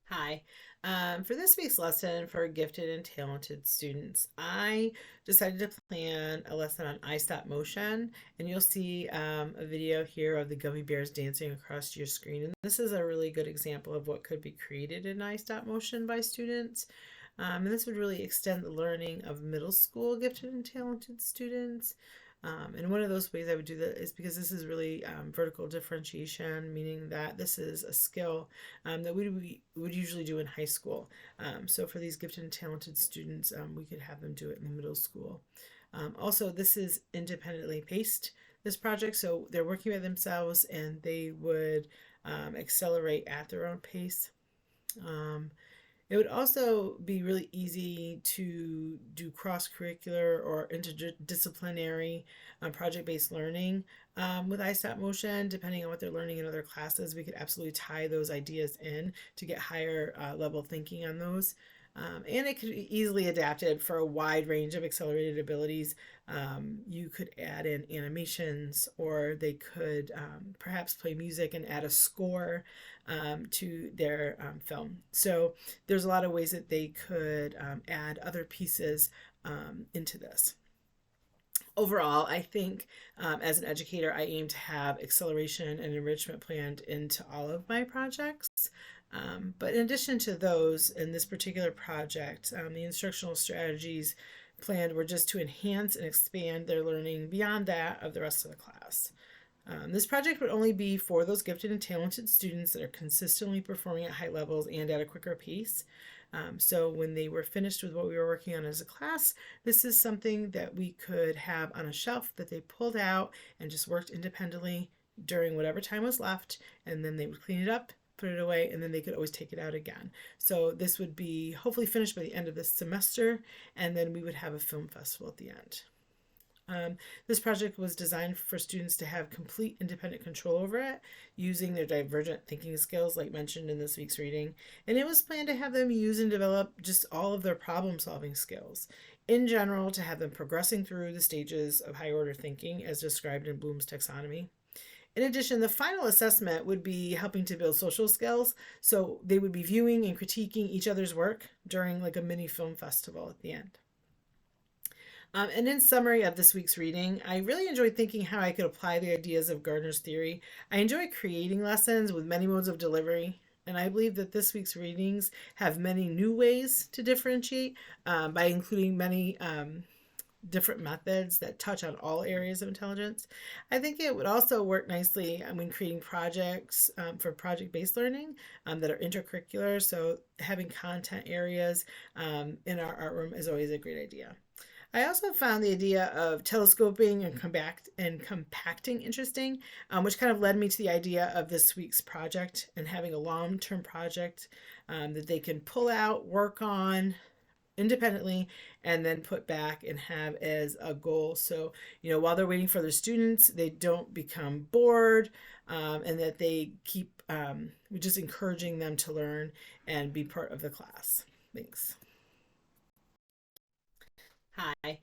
Hi. For this week's lesson for gifted and talented students, I decided to plan a lesson on I Stop Motion, and you'll see a video here of the gummy bears dancing across your screen. And this is a really good example of what could be created in I Stop Motion by students. And this would really extend the learning of middle school gifted and talented students. And one of those ways I would do that is because this is really vertical differentiation, meaning that this is a skill that we would usually do in high school. So for these gifted and talented students, we could have them do it in the middle school. Also, this is independently paced, this project, so they're working by themselves and they would accelerate at their own pace. Um, it would also be really easy to do cross curricular or interdisciplinary project based learning with iStop Motion. Depending on what they're learning in other classes, we could absolutely tie those ideas in to get higher level thinking on those. And it could be easily adapted for a wide range of accelerated abilities. You could add in animations, or they could perhaps play music and add a score to their film. So there's a lot of ways that they could add other pieces into this. Overall, I think as an educator, I aim to have acceleration and enrichment planned into all of my projects. But in addition to those, in this particular project, the instructional strategies planned were just to enhance and expand their learning beyond that of the rest of the class. This project would only be for those gifted and talented students that are consistently performing at high levels and at a quicker pace. So when they were finished with what we were working on as a class, this is something that we could have on a shelf that they pulled out and just worked independently during whatever time was left, and then they would clean it up, put it away, and then they could always take it out again. So this would be hopefully finished by the end of this semester, and then we would have a film festival at the end. This project was designed for students to have complete independent control over it using their divergent thinking skills, like mentioned in this week's reading. And it was planned to have them use and develop just all of their problem solving skills. In general, to have them progressing through the stages of high order thinking as described in Bloom's taxonomy. In addition, the final assessment would be helping to build social skills. So they would be viewing and critiquing each other's work during like a mini film festival at the end. And in summary of this week's reading, I really enjoyed thinking how I could apply the ideas of Gardner's theory. I enjoy creating lessons with many modes of delivery, and I believe that this week's readings have many new ways to differentiate by including many different methods that touch on all areas of intelligence. I think it would also work nicely when creating projects for project based learning that are intercurricular. So, having content areas in our art room is always a great idea. I also found the idea of telescoping and compacting interesting, which kind of led me to the idea of this week's project and having a long-term project that they can pull out, work on independently, and then put back and have as a goal. So, while they're waiting for their students, they don't become bored, and that they keep just encouraging them to learn and be part of the class. Thanks. Hi.